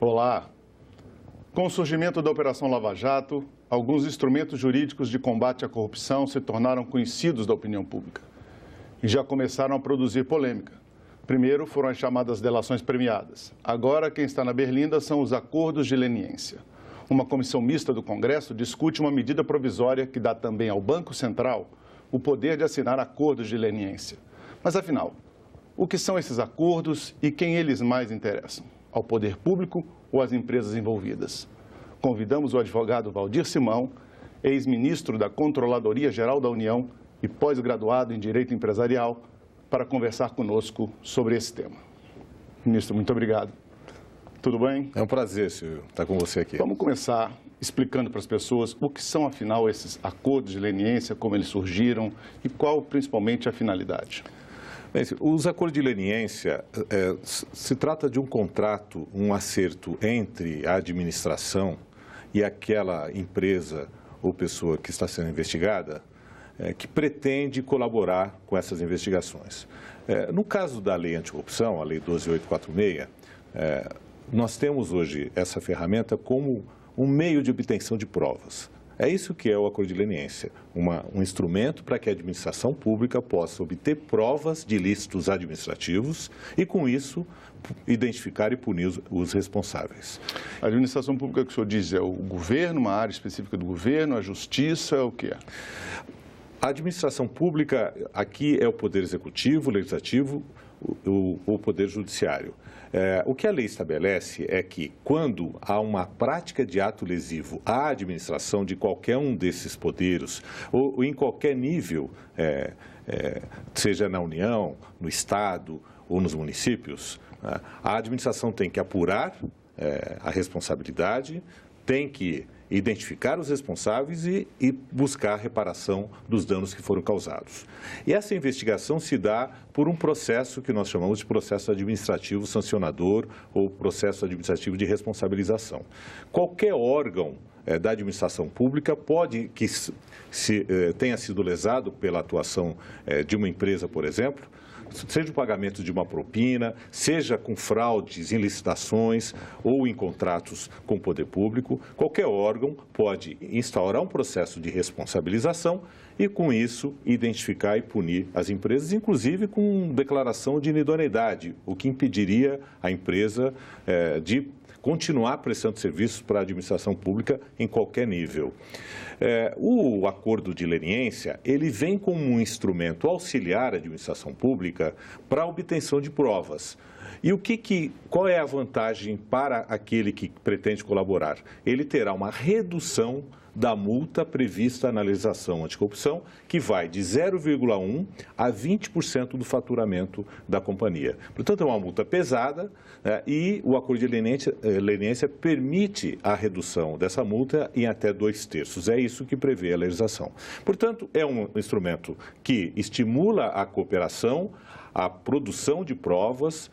Olá. Com o surgimento da Operação Lava Jato, alguns instrumentos jurídicos de combate à corrupção se tornaram conhecidos da opinião pública e já começaram a produzir polêmica. Primeiro foram as chamadas delações premiadas. Agora, quem está na berlinda são os acordos de leniência. Uma comissão mista do Congresso discute uma medida provisória que dá também ao Banco Central o poder de assinar acordos de leniência. Mas, afinal, o que são esses acordos e quem eles mais interessam? Ao poder público ou às empresas envolvidas? Convidamos o advogado Valdir Simão, ex-ministro da Controladoria Geral da União e pós-graduado em Direito Empresarial, para conversar conosco sobre esse tema. Ministro, muito obrigado. Tudo bem? É um prazer, Silvio, estar com você aqui. Vamos começar explicando para as pessoas o que são, afinal, esses acordos de leniência, como eles surgiram e qual, principalmente, a finalidade. Bem, os acordos de leniência se trata de um contrato, um acerto entre a administração e aquela empresa ou pessoa que está sendo investigada, que pretende colaborar com essas investigações. No caso da Lei Anticorrupção, a Lei 12.846, nós temos hoje essa ferramenta como um meio de obtenção de provas. É isso que é o acordo de leniência, um instrumento para que a administração pública possa obter provas de ilícitos administrativos e, com isso, identificar e punir os responsáveis. A administração pública que o senhor diz é o governo, uma área específica do governo, a justiça, o que é? A administração pública aqui é o poder executivo, o legislativo, o poder judiciário. O que a lei estabelece é que, quando há uma prática de ato lesivo à administração de qualquer um desses poderes, ou em qualquer nível, seja na União, no Estado ou nos municípios, a administração tem que apurar a responsabilidade, tem que identificar os responsáveis e buscar a reparação dos danos que foram causados. E essa investigação se dá por um processo que nós chamamos de processo administrativo sancionador ou processo administrativo de responsabilização. Qualquer órgão da administração pública pode que tenha sido lesado pela atuação de uma empresa, por exemplo, seja o pagamento de uma propina, seja com fraudes em licitações ou em contratos com o poder público, qualquer órgão pode instaurar um processo de responsabilização e, com isso, identificar e punir as empresas, inclusive com declaração de inidoneidade, o que impediria a empresa de continuar prestando serviços para a administração pública em qualquer nível. O acordo de leniência, ele vem como um instrumento auxiliar à administração pública para a obtenção de provas. E qual é a vantagem para aquele que pretende colaborar? Ele terá uma redução da multa prevista na legislação anticorrupção, que vai de 0,1% a 20% do faturamento da companhia. Portanto, é uma multa pesada e o acordo de leniência permite a redução dessa multa em até 2/3. É isso que prevê a legislação. Portanto, é um instrumento que estimula a cooperação, a produção de provas,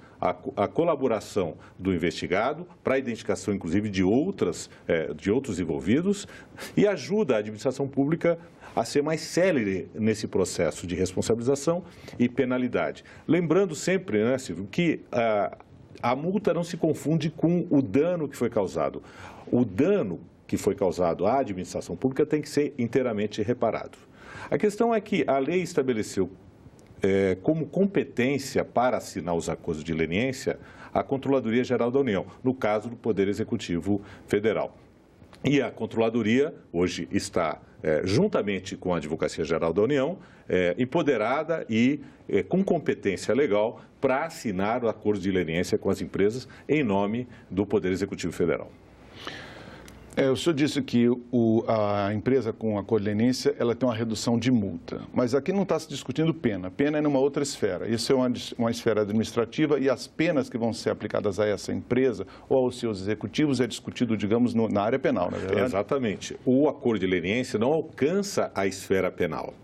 a colaboração do investigado para a identificação, inclusive, de outros envolvidos e ajuda a administração pública a ser mais célere nesse processo de responsabilização e penalidade. Lembrando sempre, né, Silvio, que a multa não se confunde com o dano que foi causado. O dano que foi causado à administração pública tem que ser inteiramente reparado. A questão é que a lei estabeleceu como competência para assinar os acordos de leniência a Controladoria Geral da União, no caso do Poder Executivo Federal. E a Controladoria hoje está, juntamente com a Advocacia Geral da União, empoderada e com competência legal para assinar o acordo de leniência com as empresas em nome do Poder Executivo Federal. O senhor disse que a empresa com a acordo de leniência, ela tem uma redução de multa, mas aqui não está se discutindo pena. Pena é numa outra esfera. Isso é uma esfera administrativa e as penas que vão ser aplicadas a essa empresa ou aos seus executivos é discutido, digamos, na área penal, não é verdade? Exatamente. O acordo de leniência não alcança a esfera penal.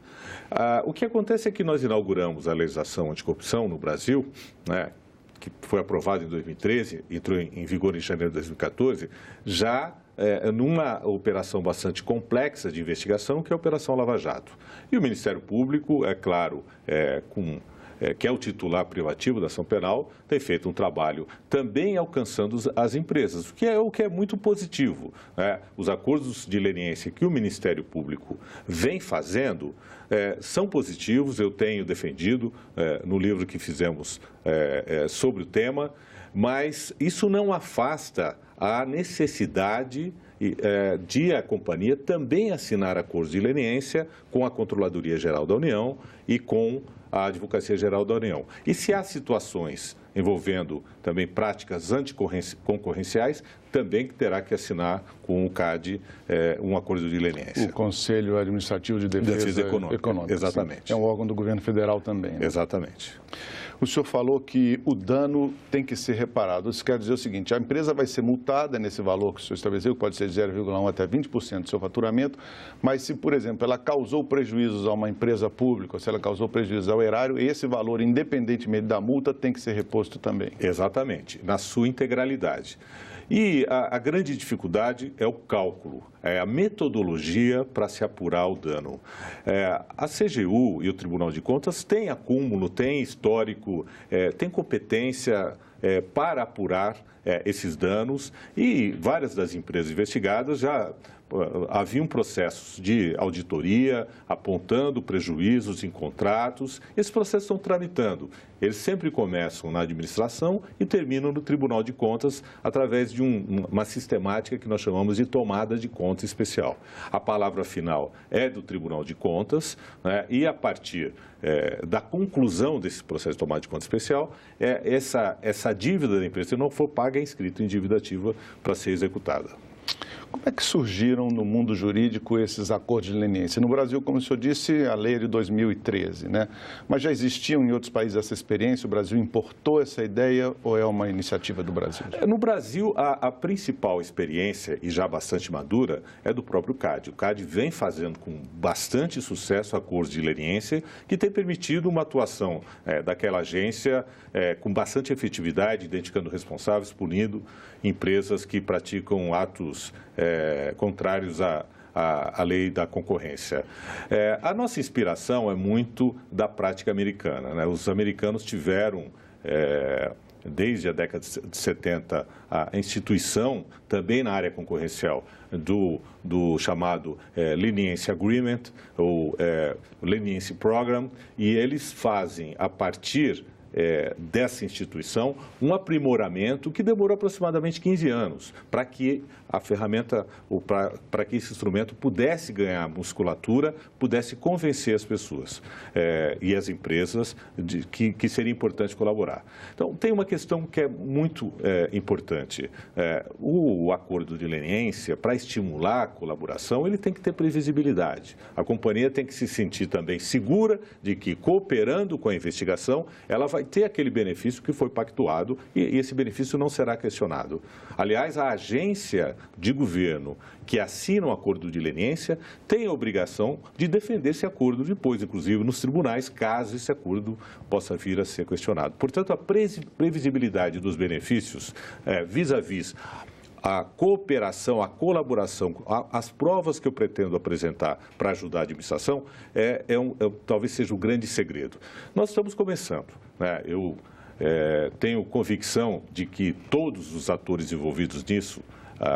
O que acontece é que nós inauguramos a legislação anticorrupção no Brasil, né, que foi aprovada em 2013, entrou em vigor em janeiro de 2014, já numa operação bastante complexa de investigação, que é a Operação Lava Jato. E o Ministério Público, é claro, com que é o titular privativo da ação penal, tem feito um trabalho também alcançando as empresas, o que é muito positivo, né? Os acordos de leniência que o Ministério Público vem fazendo são positivos, eu tenho defendido no livro que fizemos sobre o tema, mas isso não afasta a necessidade de a companhia também assinar acordos de leniência com a Controladoria Geral da União e com a Advocacia Geral da União. E se há situações envolvendo também práticas anticoncorrenciais, também terá que assinar com o CAD um acordo de leniência. O Conselho Administrativo de Defesa Econômica. Exatamente. Sim. É um órgão do governo federal também, né? Exatamente. O senhor falou que o dano tem que ser reparado. Isso quer dizer o seguinte, a empresa vai ser multada nesse valor que o senhor estabeleceu, que pode ser de 0,1% até 20% do seu faturamento, mas se, por exemplo, ela causou prejuízos a uma empresa pública, ou se ela causou prejuízos ao erário, esse valor, independentemente da multa, tem que ser reposto também. Exatamente, na sua integralidade. E a grande dificuldade é o cálculo, é a metodologia para se apurar o dano. A CGU e o Tribunal de Contas têm acúmulo, têm histórico, têm competência para apurar esses danos e várias das empresas investigadas já haviam processos de auditoria apontando prejuízos em contratos. Esses processos estão tramitando. Eles sempre começam na administração e terminam no Tribunal de Contas através de uma sistemática que nós chamamos de tomada de conta especial. A palavra final é do Tribunal de Contas, né, e a partir da conclusão desse processo de tomada de conta especial, essa dívida da empresa, se não for paga, é inscrita em dívida ativa para ser executada. Como é que surgiram no mundo jurídico esses acordos de leniência? No Brasil, como o senhor disse, a lei é de 2013, né? Mas já existiam em outros países essa experiência? O Brasil importou essa ideia ou é uma iniciativa do Brasil? No Brasil, a principal experiência, e já bastante madura, é do próprio CAD. O CAD vem fazendo com bastante sucesso acordos de leniência que tem permitido uma atuação daquela agência com bastante efetividade, identificando responsáveis, punindo empresas que praticam atos contrários à lei da concorrência. A nossa inspiração é muito da prática americana, né? Os americanos tiveram, desde a década de 70, a instituição, também na área concorrencial, do chamado Leniency Agreement, ou Leniency Program, e eles fazem, a partir dessa instituição, um aprimoramento que demorou aproximadamente 15 anos para que a ferramenta, para que esse instrumento pudesse ganhar musculatura, pudesse convencer as pessoas e as empresas que seria importante colaborar. Então, tem uma questão que é muito importante. O acordo de leniência, para estimular a colaboração, ele tem que ter previsibilidade. A companhia tem que se sentir também segura de que, cooperando com a investigação, ela vai ter aquele benefício que foi pactuado e esse benefício não será questionado. Aliás, a agência de governo que assina um acordo de leniência tem a obrigação de defender esse acordo depois, inclusive nos tribunais, caso esse acordo possa vir a ser questionado. Portanto, a previsibilidade dos benefícios vis-à-vis a cooperação, a colaboração, as provas que eu pretendo apresentar para ajudar a administração talvez seja o grande segredo. Nós estamos começando, né? Eu tenho convicção de que todos os atores envolvidos nisso,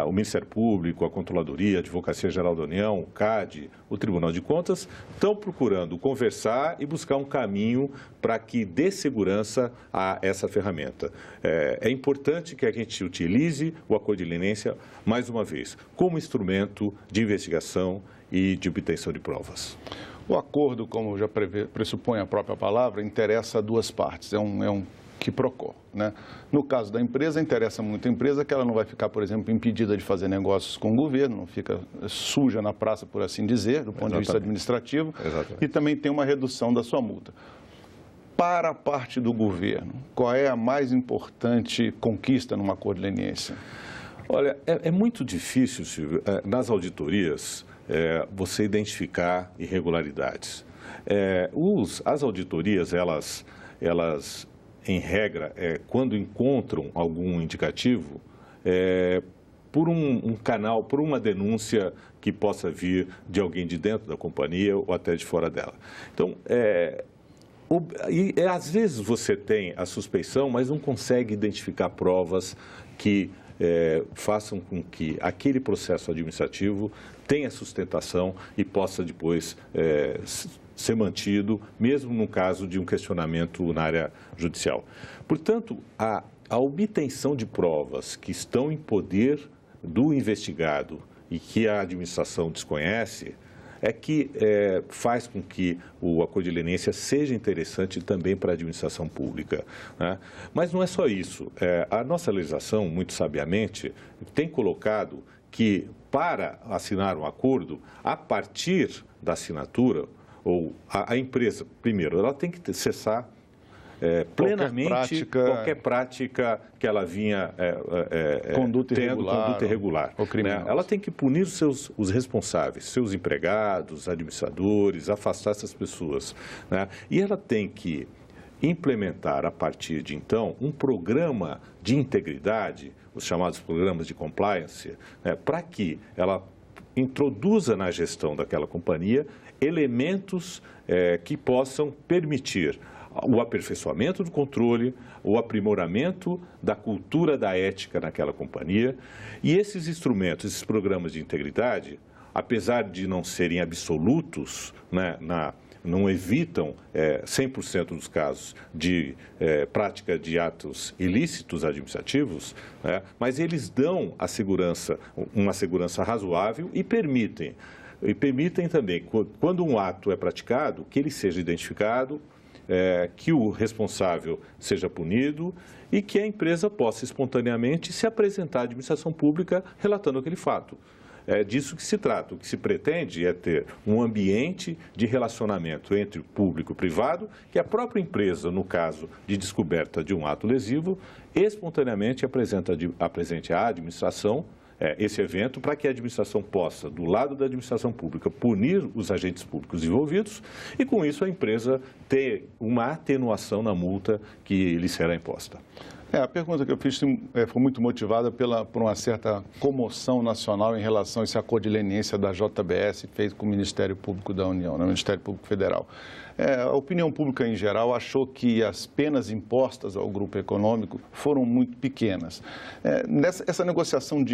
o Ministério Público, a Controladoria, a Advocacia Geral da União, o CAD, o Tribunal de Contas, estão procurando conversar e buscar um caminho para que dê segurança a essa ferramenta. É importante que a gente utilize o acordo de leniência, mais uma vez, como instrumento de investigação e de obtenção de provas. O acordo, como já pressupõe a própria palavra, interessa a duas partes. É um quiproquó, né? No caso da empresa, interessa muito a empresa que ela não vai ficar, por exemplo, impedida de fazer negócios com o governo, não fica suja na praça, por assim dizer, do ponto de vista administrativo. Exatamente. E também tem uma redução da sua multa. Para a parte do governo, qual é a mais importante conquista numa acordo de leniência? Olha, é muito difícil, Silvio, nas auditorias, você identificar irregularidades. As auditorias, elas em regra, quando encontram algum indicativo, por um canal, por uma denúncia que possa vir de alguém de dentro da companhia ou até de fora dela. Então, E às vezes você tem a suspeição, mas não consegue identificar provas que façam com que aquele processo administrativo tenha sustentação e possa depois ser mantido, mesmo no caso de um questionamento na área judicial. Portanto, a obtenção de provas que estão em poder do investigado e que a administração desconhece é que faz com que o acordo de leniência seja interessante também para a administração pública, né? Mas não é só isso. A nossa legislação, muito sabiamente, tem colocado que para assinar um acordo, a partir da assinatura, ou a empresa, primeiro, ela tem que cessar plenamente qualquer prática que ela vinha conduta tendo, conduta irregular. Né? Ela tem que punir os responsáveis, seus empregados, administradores, afastar essas pessoas, né? E ela tem que implementar, a partir de então, um programa de integridade, os chamados programas de compliance, né, para que ela introduza na gestão daquela companhia elementos que possam permitir o aperfeiçoamento do controle, o aprimoramento da cultura da ética naquela companhia. E esses instrumentos, esses programas de integridade, apesar de não serem absolutos, né, não evitam 100% dos casos de prática de atos ilícitos administrativos, né, mas eles dão uma segurança razoável e permitem também, quando um ato é praticado, que ele seja identificado, que o responsável seja punido e que a empresa possa espontaneamente se apresentar à administração pública relatando aquele fato. É disso que se trata. O que se pretende é ter um ambiente de relacionamento entre público e privado, que a própria empresa, no caso de descoberta de um ato lesivo, espontaneamente apresente à administração esse evento, para que a administração possa, do lado da administração pública, punir os agentes públicos envolvidos e, com isso, a empresa ter uma atenuação na multa que lhe será imposta. A pergunta que eu fiz foi muito motivada por uma certa comoção nacional em relação a esse acordo de leniência da JBS feito com o Ministério Público da União, né, o Ministério Público Federal. A opinião pública em geral achou que as penas impostas ao grupo econômico foram muito pequenas. Essa negociação,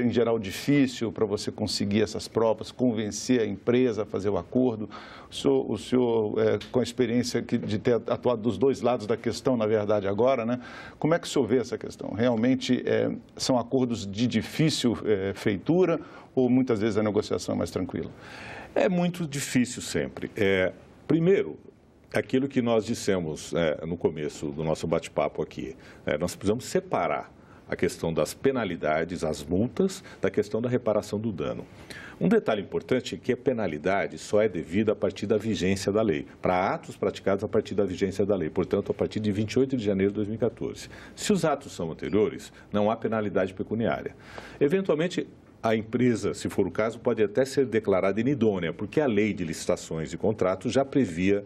em geral, difícil para você conseguir essas provas, convencer a empresa a fazer o acordo. O senhor com a experiência de ter atuado dos dois lados da questão, na verdade, agora, né? Como é que o senhor vê essa questão? Realmente são acordos de difícil feitura ou muitas vezes a negociação é mais tranquila? É muito difícil sempre. Primeiro, aquilo que nós dissemos no começo do nosso bate-papo aqui, nós precisamos separar a questão das penalidades, as multas, da questão da reparação do dano. Um detalhe importante é que a penalidade só é devida a partir da vigência da lei, para atos praticados a partir da vigência da lei, portanto, a partir de 28 de janeiro de 2014. Se os atos são anteriores, não há penalidade pecuniária. Eventualmente, a empresa, se for o caso, pode até ser declarada inidônea, porque a lei de licitações e contratos já previa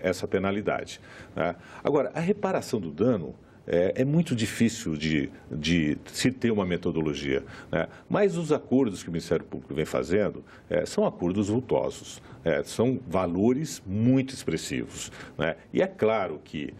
essa penalidade, né? Agora, a reparação do dano é muito difícil de se ter uma metodologia, né? Mas os acordos que o Ministério Público vem fazendo são acordos vultosos, são valores muito expressivos, né? E é claro que,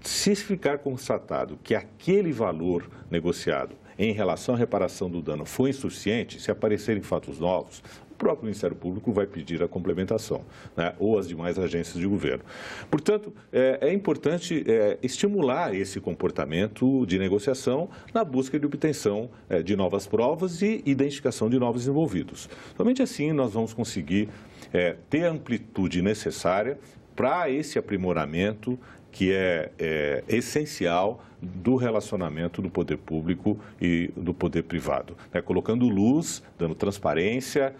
se ficar constatado que aquele valor negociado em relação à reparação do dano foi insuficiente, se aparecerem fatos novos, o próprio Ministério Público vai pedir a complementação, né? Ou as demais agências de governo. Portanto, é importante estimular esse comportamento de negociação na busca de obtenção de novas provas e identificação de novos envolvidos. Somente assim nós vamos conseguir ter a amplitude necessária para esse aprimoramento que é essencial do relacionamento do poder público e do poder privado, né? Colocando luz, dando transparência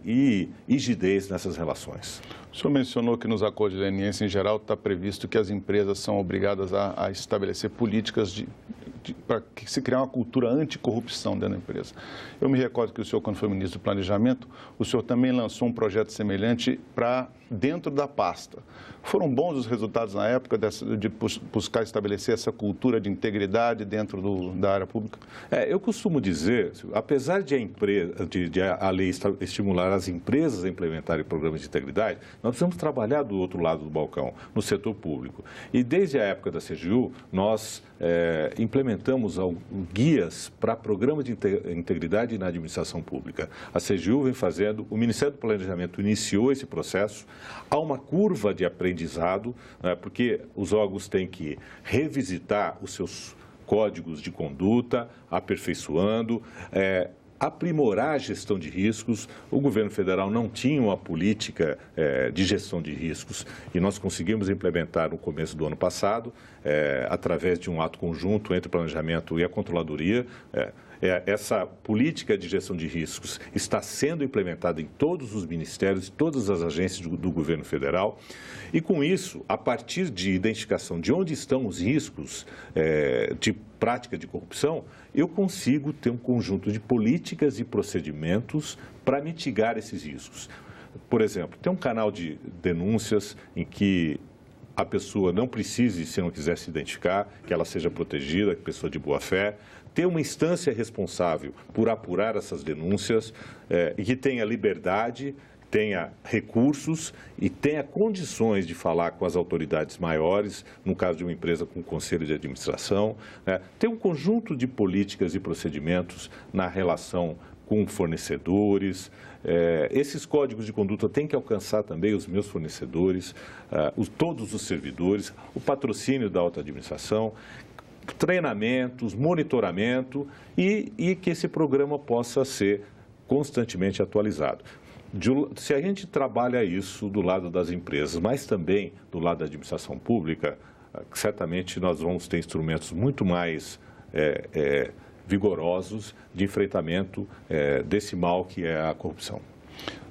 e rigidez nessas relações. O senhor mencionou que nos acordos de leniência, em geral, está previsto que as empresas são obrigadas a estabelecer políticas para que se criar uma cultura anticorrupção dentro da empresa. Eu me recordo que o senhor, quando foi ministro do Planejamento, o senhor também lançou um projeto semelhante para dentro da pasta. Foram bons os resultados na época de buscar estabelecer essa cultura de integridade dentro da área pública? Eu costumo dizer, apesar de a lei estimular as empresas a implementarem programas de integridade, nós precisamos trabalhar do outro lado do balcão, no setor público. E desde a época da CGU, nós implementamos guias para programas de integridade na administração pública. A CGU vem fazendo, o Ministério do Planejamento iniciou esse processo. Há uma curva de aprendizado, porque os órgãos têm que revisitar os seus códigos de conduta, aperfeiçoando, aprimorar a gestão de riscos. O governo federal não tinha uma política de gestão de riscos e nós conseguimos implementar no começo do ano passado, através de um ato conjunto entre o planejamento e a controladoria. Essa política de gestão de riscos está sendo implementada em todos os ministérios, todas as agências do governo federal. E com isso, a partir de identificação de onde estão os riscos de prática de corrupção, eu consigo ter um conjunto de políticas e procedimentos para mitigar esses riscos. Por exemplo, tem um canal de denúncias em que a pessoa não precise, se não quiser se identificar, que ela seja protegida, pessoa de boa fé, ter uma instância responsável por apurar essas denúncias e que tenha liberdade, tenha recursos e tenha condições de falar com as autoridades maiores, no caso de uma empresa com conselho de administração, ter um conjunto de políticas e procedimentos na relação com fornecedores. Esses códigos de conduta têm que alcançar também os meus fornecedores, todos os servidores, o patrocínio da alta administração, treinamentos, monitoramento e que esse programa possa ser constantemente atualizado. Se a gente trabalha isso do lado das empresas, mas também do lado da administração pública, certamente nós vamos ter instrumentos muito mais vigorosos de enfrentamento desse mal que é a corrupção.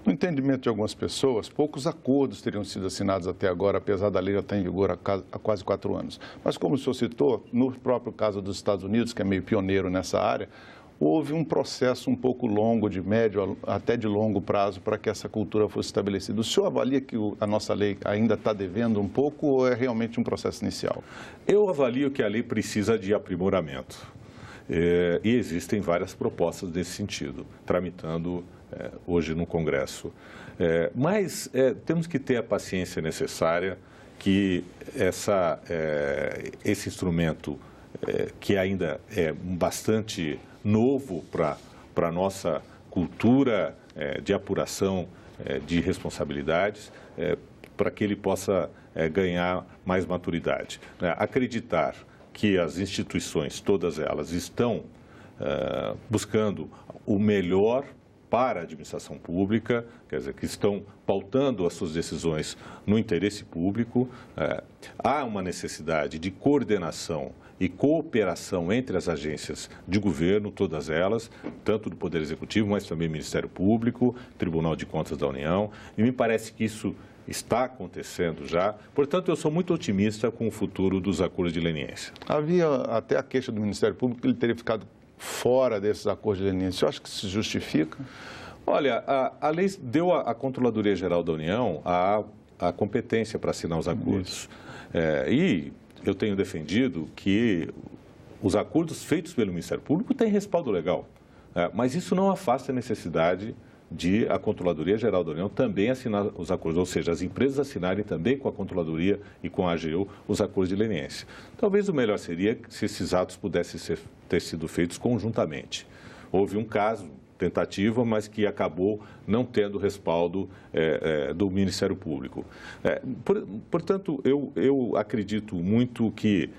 No entendimento de algumas pessoas, poucos acordos teriam sido assinados até agora, apesar da lei já estar em vigor há quase 4 anos. Mas, como o senhor citou, no próprio caso dos Estados Unidos, que é meio pioneiro nessa área, houve um processo um pouco longo, de médio até de longo prazo, para que essa cultura fosse estabelecida. O senhor avalia que a nossa lei ainda está devendo um pouco ou é realmente um processo inicial? Eu avalio que a lei precisa de aprimoramento. E existem várias propostas nesse sentido, tramitando hoje no Congresso. Mas temos que ter a paciência necessária que esse instrumento, que ainda é bastante novo para a nossa cultura de apuração de responsabilidades, para que ele possa ganhar mais maturidade. Acreditar que as instituições, todas elas, estão buscando o melhor para a administração pública, quer dizer, que estão pautando as suas decisões no interesse público. Há uma necessidade de coordenação e cooperação entre as agências de governo, todas elas, tanto do Poder Executivo, mas também Ministério Público, Tribunal de Contas da União, e me parece que isso está acontecendo já. Portanto, eu sou muito otimista com o futuro dos acordos de leniência. Havia até a queixa do Ministério Público que ele teria ficado fora desses acordos de leniência. Você acha que se justifica? Olha, a lei deu à Controladoria Geral da União a competência para assinar os acordos. E eu tenho defendido que os acordos feitos pelo Ministério Público têm respaldo legal. Mas isso não afasta a necessidade de a Controladoria Geral da União também assinar os acordos, ou seja, as empresas assinarem também com a Controladoria e com a AGU os acordos de leniência. Talvez o melhor seria se esses atos pudessem ter sido feitos conjuntamente. Houve um caso, tentativa, mas que acabou não tendo respaldo do Ministério Público. Portanto, eu acredito muito que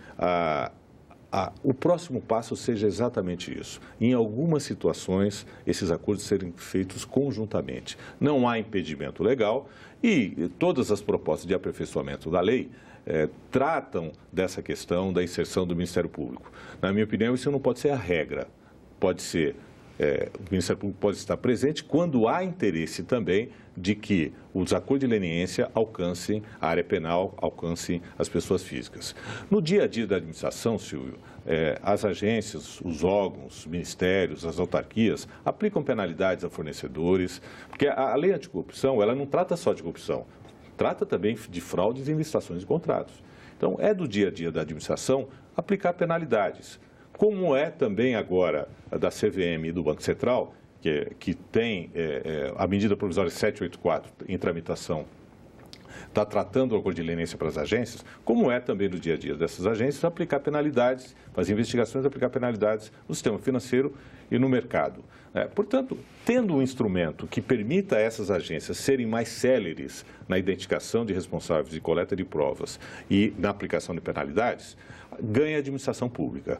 o próximo passo seja exatamente isso. Em algumas situações, esses acordos serem feitos conjuntamente. Não há impedimento legal e todas as propostas de aperfeiçoamento da lei tratam dessa questão da inserção do Ministério Público. Na minha opinião, isso não pode ser a regra. Pode ser o Ministério Público pode estar presente quando há interesse também de que os acordos de leniência alcancem a área penal, alcancem as pessoas físicas. No dia a dia da administração, Silvio, as agências, os órgãos, os ministérios, as autarquias aplicam penalidades a fornecedores, porque a lei anticorrupção, ela não trata só de corrupção, trata também de fraudes e licitações de contratos. Então, é do dia a dia da administração aplicar penalidades. Como é também agora da CVM e do Banco Central, que tem a medida provisória 784 em tramitação, está tratando o acordo de leniência para as agências, como é também do dia a dia dessas agências aplicar penalidades, fazer investigações, aplicar penalidades no sistema financeiro e no mercado. Portanto, tendo um instrumento que permita a essas agências serem mais céleres na identificação de responsáveis e coleta de provas e na aplicação de penalidades, ganha a administração pública.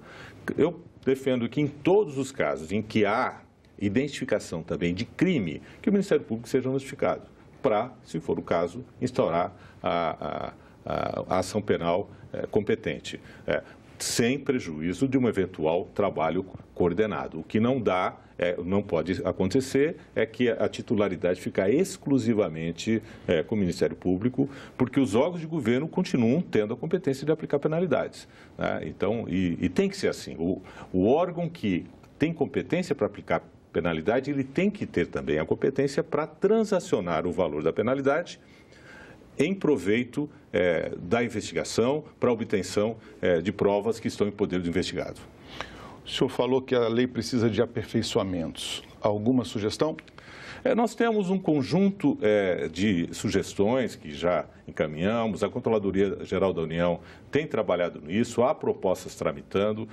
Eu defendo que em todos os casos em que há identificação também de crime, que o Ministério Público seja notificado para, se for o caso, instaurar a ação penal competente, sem prejuízo de um eventual trabalho coordenado. O que não pode acontecer é que a titularidade fique exclusivamente com o Ministério Público, porque os órgãos de governo continuam tendo a competência de aplicar penalidades. Então, e tem que ser assim. O órgão que tem competência para aplicar penalidade, ele tem que ter também a competência para transacionar o valor da penalidade em proveito da investigação, para a obtenção de provas que estão em poder do investigado. O senhor falou que a lei precisa de aperfeiçoamentos. Alguma sugestão? Nós temos um conjunto de sugestões que já encaminhamos, a Controladoria Geral da União tem trabalhado nisso, há propostas tramitando,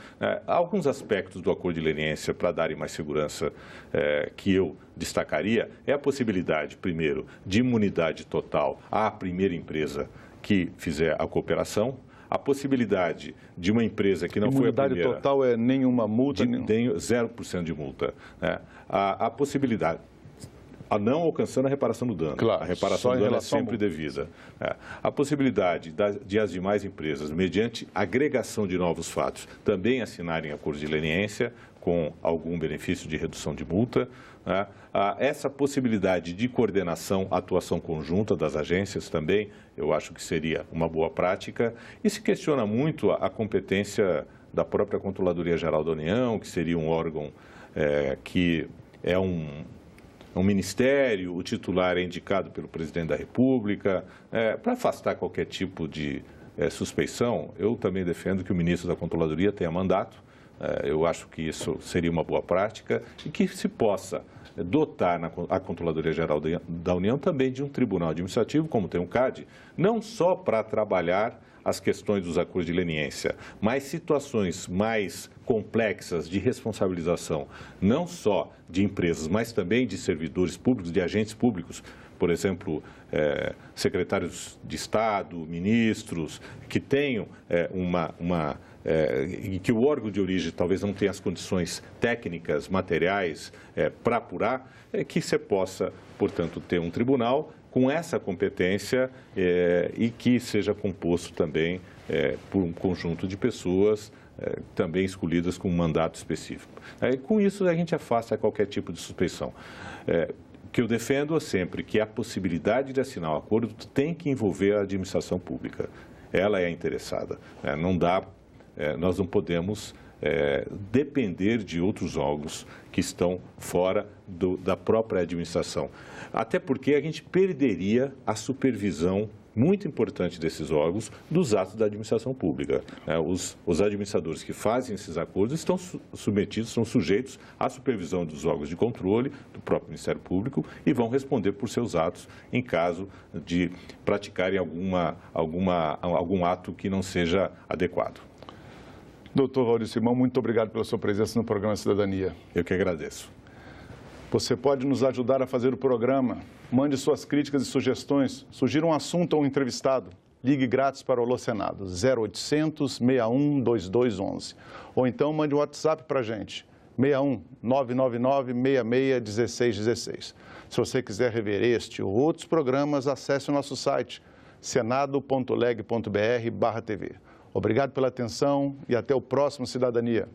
alguns aspectos do acordo de leniência para darem mais segurança que eu destacaria é a possibilidade, primeiro, de imunidade total à primeira empresa que fizer a cooperação, a possibilidade de uma empresa que não foi a primeira... Imunidade total é nenhuma multa? 0% de multa. A possibilidade... não alcançando a reparação do dano. Claro, a reparação do dano é sempre devida. A possibilidade de as demais empresas, mediante agregação de novos fatos, também assinarem acordos de leniência com algum benefício de redução de multa. Essa possibilidade de coordenação, atuação conjunta das agências também, eu acho que seria uma boa prática. E se questiona muito a competência da própria Controladoria Geral da União, que seria um órgão que é um ministério, o titular é indicado pelo presidente da República. Para afastar qualquer tipo de suspeição, eu também defendo que o ministro da Controladoria tenha mandato. Eu acho que isso seria uma boa prática e que se possa dotar a Controladoria Geral da União também de um tribunal administrativo, como tem o CAD, não só para trabalhar as questões dos acordos de leniência, mas situações mais complexas de responsabilização, não só de empresas, mas também de servidores públicos, de agentes públicos, por exemplo, secretários de Estado, ministros, que tenham em que o órgão de origem talvez não tenha as condições técnicas, materiais para apurar, que você possa, portanto, ter um tribunal com essa competência e que seja composto também por um conjunto de pessoas também escolhidas com um mandato específico. Com isso, a gente afasta qualquer tipo de suspeição. O que eu defendo é sempre que a possibilidade de assinar o acordo tem que envolver a administração pública. Ela é a interessada. Nós não podemos depender de outros órgãos que estão fora da própria administração. Até porque a gente perderia a supervisão muito importante desses órgãos dos atos da administração pública. Os administradores que fazem esses acordos estão são sujeitos à supervisão dos órgãos de controle do próprio Ministério Público e vão responder por seus atos em caso de praticarem algum ato que não seja adequado. Doutor Valdir Simão, muito obrigado pela sua presença no programa Cidadania. Eu que agradeço. Você pode nos ajudar a fazer o programa. Mande suas críticas e sugestões. Sugira um assunto ou um entrevistado. Ligue grátis para o Alô Senado, 0800 61 2211. Ou então mande um WhatsApp para a gente, 61 999 66 1616. Se você quiser rever este ou outros programas, acesse o nosso site, senado.leg.br/TV. Obrigado pela atenção e até o próximo Cidadania.